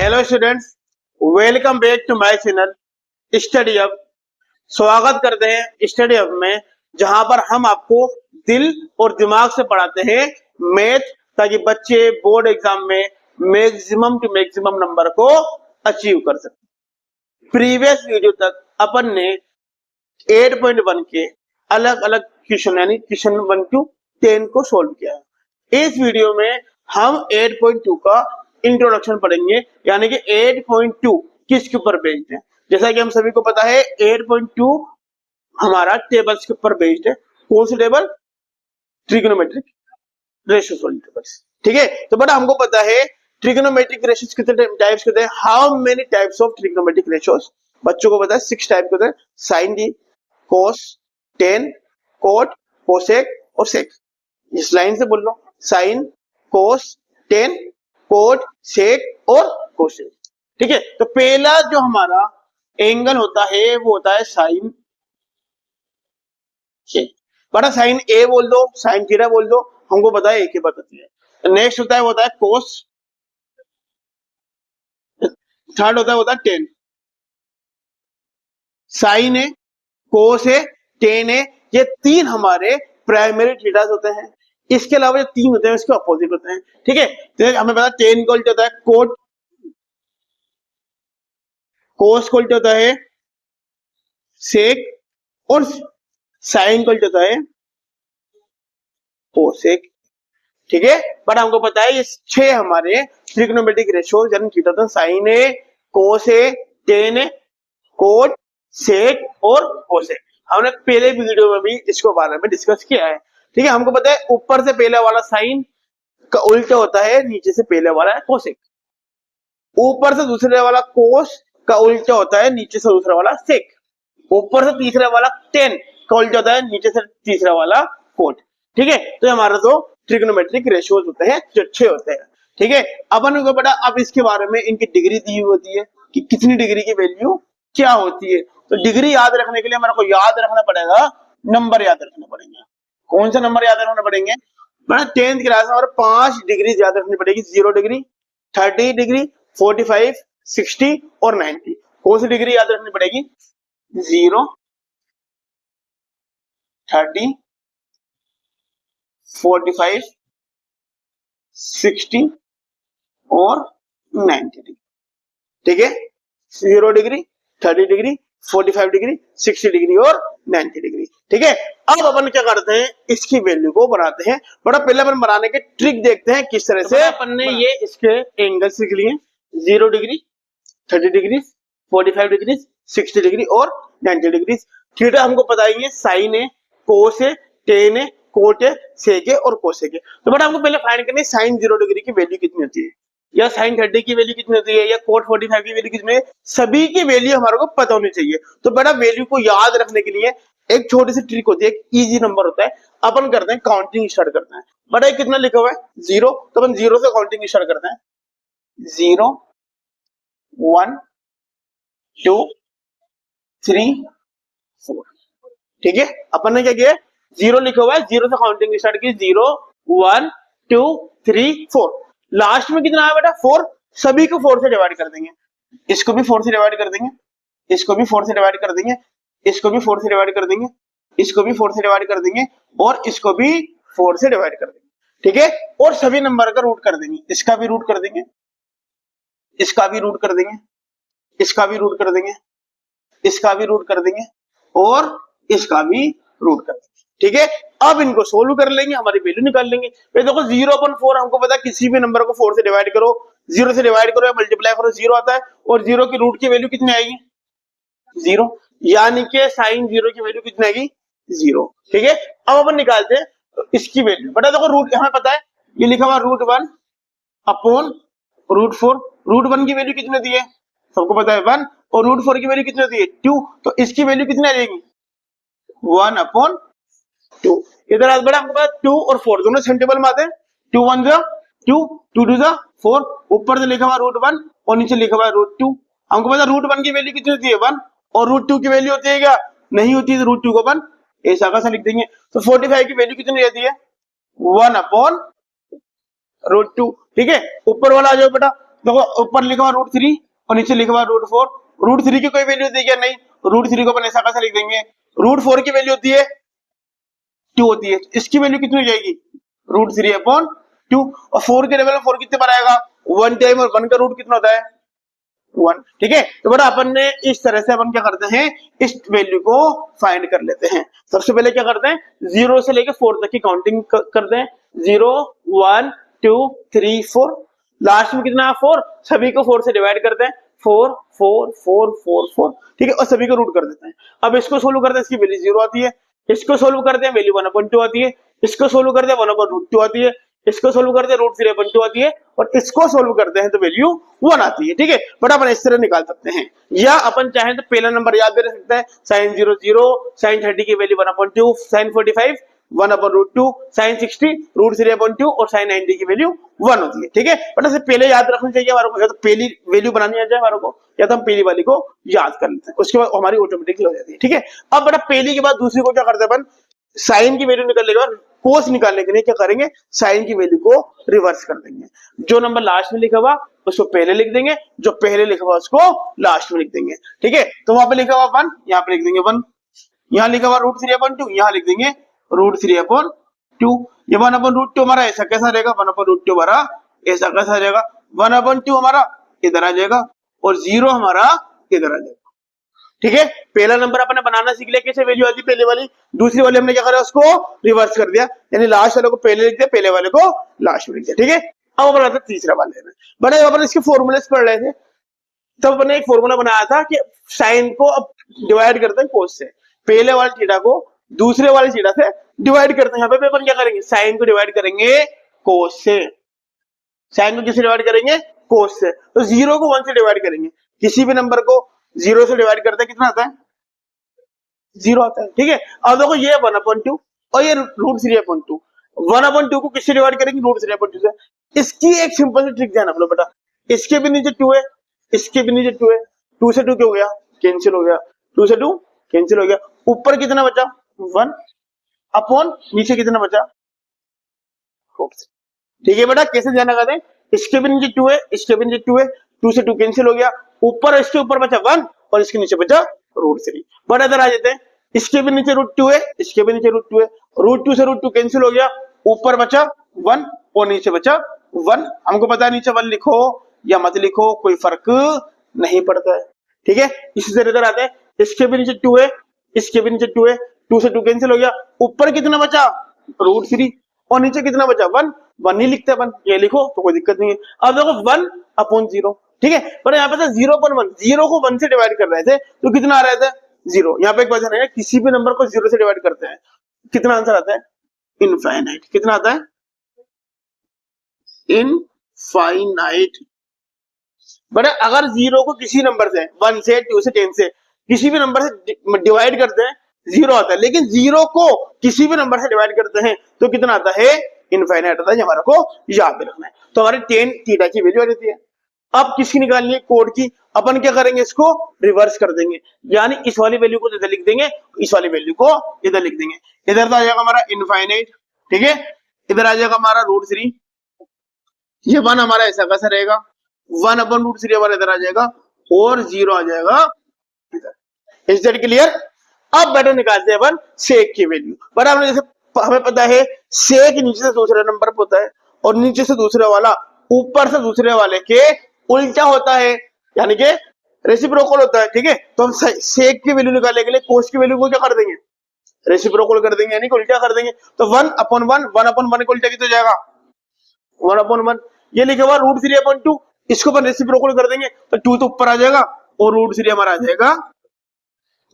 Hello students, welcome back to my channel study hub. स्वागत करते हैं स्टडी हब में, जहां पर हम आपको दिल और दिमाग से पढ़ाते हैं मैथ, ताकि बच्चे बोर्ड एग्जाम में मैक्सिमम टू मैक्सिमम नंबर को अचीव कर सके। प्रीवियस वीडियो तक अपन ने 8.1 के अलग अलग क्वेश्चन यानी क्वेश्चन 1 to 10 को सोल्व किया है। इस वीडियो में हम 8.2 का इंट्रोडक्शन पढ़ेंगे, यानी कि 8.2 किसके ऊपर बेस्ड है। जैसा कि हम सभी को पता है 8.2 हमारा टेबल्स के ऊपर बेस्ड है। कौन सी टेबल? ट्रिग्नोमेट्रिक रेशियोज वाली टेबल्स। ठीक है, तो बड़ा हमको पता है ट्रिग्नोमेट्रिक रेशियोज कितने टाइप्स के होते हैं। How many types of trigonometric ratios? बच्चों को पता है 6 टाइप के होते हैं। साइन डी, कोस, टेन, कोट, कोसेक और सेक। इस लाइन से बोल लो, साइन, कोस, टेन, कोट, सेक और कोसेक। ठीक है, तो पहला जो हमारा एंगल होता है वो होता है साइन सेक। बड़ा साइन ए बोल दो, साइन थीटा बोल दो, हमको पता है एक ही बात होती है। नेक्स्ट होता है कोस, थर्ड होता है टेन। साइन है, कोस है, टेन है, ये तीन हमारे प्राइमरी थीटास होते हैं। इसके अलावा जो तीन होते हैं इसके अपोजिट होते हैं। ठीक है, तो हमें पता टेन को उल्टा होता है कोट, कोस को उल्टा होता है सेक और साइन को उल्टा होता है कोसेक। ठीक है, बट हमको पता है ये 6 हमारे ट्रिग्नोमेट्रिक रेशियोज यानी थीटा होता है। साइन है, कोस है, टेन है, कोट, सेक और कोसेक। हमने पहले वीडियो में भी इसको बारे में डिस्कस किया है। ठीक है, हमको पता है ऊपर से पहले वाला साइन का उल्टा होता है नीचे से पहले वाला है कोसेक। ऊपर से दूसरे वाला कोस का उल्टा होता है नीचे से दूसरा वाला सेक। ऊपर से तीसरा वाला टेन का उल्टा होता है नीचे से तीसरा वाला कोट। ठीक है, तो हमारा तो ट्रिग्नोमेट्रिक रेशियोज होते हैं जो 6 होते हैं। ठीक है, अपन को पता अब इसके बारे में इनकी डिग्री दी होती है कि कितनी डिग्री की वैल्यू क्या होती है। तो डिग्री याद रखने के लिए हमारे को याद रखना पड़ेगा, नंबर याद रखने पड़ेंगे। कौन सा नंबर याद रखना पड़ेंगे? बड़ा 10th क्लास में और 5 डिग्री याद रखनी पड़ेगी। 0 डिग्री, 30 डिग्री, 45, 60 और 90। कौन सी डिग्री याद रखनी पड़ेगी? 0, 30, 45, 60 और 90 डिग्री। ठीक है, 0 डिग्री, 30 डिग्री, 45 डिग्री, 60 डिग्री और 90 डिग्री। ठीक है, अब अपन क्या करते हैं, इसकी वैल्यू को बनाते हैं। बड़ा पहले अपन बनाने के ट्रिक देखते हैं किस तरह से। अपन ने ये इसके एंगल सीख लिए, 0 डिग्री, 30 डिग्री, 45 डिग्री, 60 डिग्री और 90 डिग्री। थीटा हमको पता ही है, साइन है, कोस है, टेन है, कोट है, सेक है और कोसेक है। तो बड़ा हमको पहले फाइंड करना है साइन 0 डिग्री की वैल्यू कितनी होती है, या साइन 30 की वैल्यू कितनी होती है, या कोट 45 की वैल्यू कितनी है। सभी की वैल्यू हमारे को पता होनी चाहिए। तो बड़ा वैल्यू को याद रखने के लिए एक छोटी सी ट्रिक होती है, एक इजी नंबर होता है। अपन करते हैं काउंटिंग स्टार्ट करते हैं। बड़ा कितना लिखा हुआ है? 0, तो अपन 0 से काउंटिंग स्टार्ट करते हैं। 0, 1, 2, 3, 4। ठीक है, अपन ने क्या किया? 0 लिखा हुआ है, 0 से काउंटिंग स्टार्ट की। 0, 1, 2, 3, 4। लास्ट में कितना आया बेटा? 4। सभी को 4 से डिवाइड कर देंगे। इसको भी 4 से डिवाइड कर देंगे, इसको भी 4 से डिवाइड कर देंगे, इसको भी 4 से डिवाइड कर देंगे, इसको भी 4 से डिवाइड कर देंगे और इसको भी 4 से डिवाइड कर देंगे। ठीक है, और सभी नंबर का रूट कर देंगे। इसका भी रूट कर देंगे, इसका भी रूट कर देंगे, इसका भी रूट कर देंगे, इसका भी रूट कर देंगे और इसका भी रूट कर देंगे। ठीक है, अब इनको सोल्व कर लेंगे, हमारी वैल्यू निकाल लेंगे। देखो 0/4 हमको पता है, किसी भी नंबर को 4 से डिवाइड करो, 0 से डिवाइड करो या मल्टीप्लाई करो, 0 आता है। और 0 की रूट की वैल्यू कितनी आएगी? 0, यानी कि साइन 0 की वैल्यू कितनी आएगी? 0। ठीक है, अब अपन निकालते हैं इसकी वैल्यू। बता देखो रूट हमें पता है, ये लिखा हुआ √1 अपॉन √4। √1 की वैल्यू कितनी होती है? सबको पता है 1। और √4 की वैल्यू कितनी होती है? 2। तो इसकी वैल्यू कितनी आ जाएगी? 1/2। इधर आज बड़ा हमको पता 2 और 4 दोनों सेम टेबल में आते हैं। 2 1 जा 2, 2 2 जा 4। ऊपर से लिखा हुआ √1 और नीचे लिखा हुआ √2। हमको पता √1 की वैल्यू कितनी होती है? 1। और √2 की वैल्यू होती है क्या? नहीं होती है, तो √2 को 1 ऐसा कैसा लिख देंगे। तो 45 की वैल्यू कितनी रहती है? 1/√2। ठीक है, ऊपर वाला आ जाओ बेटा, देखो ऊपर लिखा हुआ √3 और नीचे लिखा हुआ √4। √3 की कोई वैल्यू दी क्या? नहीं। √3 को अपन ऐसा कैसा लिख देंगे? √4 की वैल्यू होती है 2 होती है, इसकी वैल्यू कितनी हो जाएगी? √3/2। और 4 के लेवल में 4 कितने बार आएगा? 1 टाइम, और 1 का रूट कितना होता है? 1। ठीक है, तो बड़ा अपन ने इस तरह से अपन क्या करते हैं, इस वैल्यू को फाइंड कर लेते हैं। सबसे पहले क्या करते हैं, 0 से लेकर 4 तक की काउंटिंग करते हैं। 0 1 2 3 4, लास्ट में कितना? 4। सभी को 4 से डिवाइड करते हैं। 4 4 4 4 4, ठीक है, और सभी को रूट कर देते हैं। अब इसको सोल्व करते हैं, इसकी वैल्यू 0 आती है। इसको सोल्व करते हैं, वैल्यू 1/2 आती है। इसको सोल्व करते हैं, 1/√2 आती है। इसको सोल्व करते हैं, √3/2 आती है। और इसको सोल्व करते हैं तो वैल्यू 1 आती है। ठीक है, बट अपन इस तरह निकाल सकते हैं, या अपन चाहें तो पहला नंबर याद भी रख सकते हैं। sin 0 0, sin 30 की वैल्यू 1/2, sin 45 1/√2, sin 60 √3/2 और sin 90 की वैल्यू 1 होती है। ठीक है, बट ऐसे पहले याद रखनी चाहिए हमारे को, या तो पहली वैल्यू बनानी आ जाए हमारे को, या तो हम पहली वाली को याद कर लेते हैं, उसके बाद हमारी ऑटोमेटिकली हो जाती है। ठीक है, अब बेटा पहली के बाद दूसरी को क्या करते हैं अपन, साइन की वैल्यू निकालने के बाद कोस निकालने के लिए क्या करेंगे, साइन की वैल्यू को रिवर्स कर देंगे। जो नंबर लास्ट में लिखा हुआ उसको पहले लिख देंगे, जो पहले लिखा हुआ उसको लास्ट में लिख देंगे। ठीक है, तो वहां पे लिखा हुआ 1, यहाँ पे लिख देंगे 1। यहाँ लिखा हुआ √3/2, यहाँ लिख देंगे √3/2। ये 1/√2 हमारा ऐसा कैसा रहेगा, 1/√2 हमारा ऐसा कैसा रहेगा, 1/2 हमारा इधर आ जाएगा और 0 हमारा इधर आ जाएगा। ठीक है, पहला नंबर अपने बनाना सीख लिया, कैसे वैल्यू आती पहले वाली। दूसरी वाली हमने क्या करा, उसको रिवर्स कर दिया, यानी लास्ट वाले को पहले लिख दिया, पहले वाले को लास्ट में लिख दिया। ठीक है, अब अपन आता तीसरा वाले में। बड़े अपन इसके फॉर्मूले पढ़ रहे थे, तब अपने एक फॉर्मूला बनाया था कि साइन को अब डिवाइड करते हैं कोस से। पहले वाले थीटा को दूसरे वाले थीटा से डिवाइड करते हैं। यहाँ पे अपन क्या करेंगे, साइन को डिवाइड करेंगे कोस से। साइन को किससे डिवाइड करेंगे, कोस से। तो 0 को 1 से डिवाइड करेंगे, किसी भी नंबर को 0 से डिवाइड करते हैं, कितना आता है? 0 आता है। ठीक है, अब देखो ये 1/2 और ये √3/2। 1/2 को किससे डिवाइड करेंगे, √3/2 से। इसकी एक सिंपल सी ट्रिक ध्यान रखो बेटा, इसके भी नीचे 2 है, इसके भी नीचे 2 है, 2 से 2 क्या हो गया, कैंसिल हो गया, 2 से 2 कैंसिल हो गया। ऊपर कितना बचा, 1 अपॉन नीचे कितना बचा, 4। ठीक है बेटा, कैसे ध्यान लगाते हैं, इसके भी नीचे 2 है, इसके भी नीचे 2 है, 2 से 2 कैंसिल हो गया, ऊपर इसके ऊपर बचा 1 और इसके नीचे बचा √3। बड़ा इधर आ जाते हैं, इसके भी नीचे √2 है, इसके भी नीचे √2 है, √2 से √2 कैंसिल हो गया, ऊपर बचा 1 और नीचे बचा 1। हमको पता है नीचे 1 लिखो या मत लिखो कोई फर्क नहीं पड़ता है। ठीक है, इसी तरह इधर आते हैं, इसके भी नीचे 2 है, इसके भी नीचे 2 है, 2 से 2 कैंसिल हो गया, ऊपर कितना बचा, √3 और नीचे कितना बचा, 1। 1 ही लिखते हैं अपन, ये लिखो तो कोई दिक्कत नहीं है। अब देखो 1/0। ठीक है, पर यहाँ पे था 0/1, 0 को 1 से डिवाइड कर रहे थे तो कितना आ रहा था, 0। यहाँ पे एक बात है, किसी भी नंबर को 0 से डिवाइड करते हैं कितना आंसर आता है, इनफाइनाइट। कितना आता है, इनफाइनाइट। बट अगर 0 को किसी नंबर से 1 से 2 से 10 से किसी भी नंबर से डिवाइड करते हैं 0 आता है, लेकिन 0 को किसी भी नंबर से डिवाइड करते हैं तो कितना आता है, इनफाइनाइट आता है। हमारा को याद रखना है। तो हमारी tan थीटा की वैल्यू आ जाती है। अब किसकी निकालनी है, कोड की। अपन क्या करेंगे, इसको रिवर्स कर देंगे, यानी इस वाली वैल्यू को इधर लिख देंगे, इस वाली वैल्यू को इधर लिख देंगे। इधर तो आ जाएगा हमारा इनफाइनाइट, ठीक है, इधर आ जाएगा हमारा √3, ये 1 हमारा ऐसा कैसा रहेगा, 1/√3 हमारा इधर आ जाएगा और 0 आ जाएगा इधर। Is that clear. अब बेटा निकालते हैं अपन सेक की वैल्यू। बट हमने जैसे हमें पता है सेक नीचे से दूसरा नंबर पर होता है और नीचे से दूसरा वाला ऊपर से दूसरे वाले के उल्टा होता है, यानी कि रेसिप्रोकल होता है। ठीक है, तो हम सेक की वैल्यू निकालने के लिए कोस की वैल्यू को क्या कर देंगे, रेसिप्रोकल कर देंगे, यानी कि उल्टा कर देंगे। तो 1/1, 1/1 को उल्टा कितना जाएगा, 1/1। ये लिखा हुआ √3/2, इसको अपन रेसिप्रोकल कर देंगे तो 2 तो ऊपर आ जाएगा और √3 हमारा आ जाएगा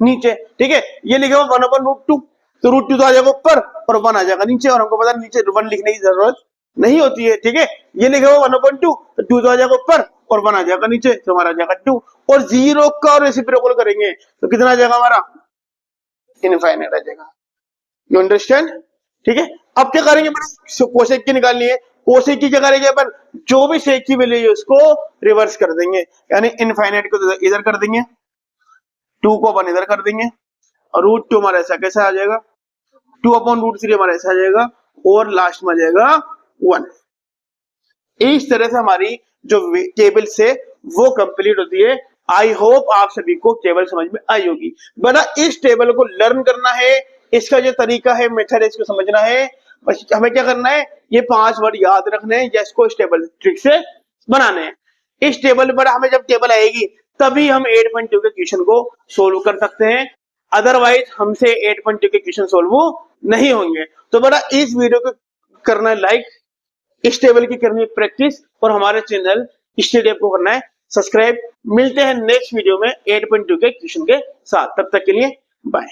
नीचे। ठीक है, ये लिखा हुआ 1/√2, तो √2 तो आ जाएगा ऊपर और 1 आ जाएगा नीचे, और हमको पता है नीचे 1 लिखने की जरूरत नहीं होती है। ठीक है, ये लिखा हुआ 1/2, तो 2 तो आ जाएगा ऊपर और 1 आ जाएगा नीचे, तो हमारा आ जाएगा 2। और 0 का रेसिप्रोकल करेंगे तो कितना आ जाएगा हमारा, इनफाइनाइट आ जाएगा। You understand. ठीक है, अब क्या करेंगे, कोसेक की निकालनी है। कोसेक की क्या करेंगे अपन, जो भी सेक की वैल्यू है उसको रिवर्स कर देंगे, यानी इनफाइनाइट को इधर कर देंगे, 2 को अपन इधर कर देंगे, और √2 हमारा ऐसा कैसा आ जाएगा, 2/√3 हमारा ऐसा आ जाएगा और लास्ट में आ जाएगा 1। इस तरह से हमारी जो टेबल से वो कंप्लीट होती है। आई होप आप सभी को टेबल समझ में आई होगी। बना इस टेबल को लर्न करना है, इसका जो तरीका है, मेथड है, इसको समझना है। बस हमें क्या करना है, ये 5 वर्ड याद रखने हैं, जिसको इस टेबल ट्रिक से बनाने हैं। इस टेबल पर हमें जब टेबल आएगी तभी हम 8.2 के क्वेश्चन को सोल्व कर सकते हैं, अदरवाइज हमसे 8.2 के क्वेश्चन सोल्व नहीं होंगे। तो बड़ा इस वीडियो को करना लाइक, इस टेबल की करनी है प्रैक्टिस, और हमारे चैनल स्टडी को करना है सब्सक्राइब। मिलते हैं नेक्स्ट वीडियो में 8.2 के क्वेश्चन के साथ, तब तक के लिए बाय।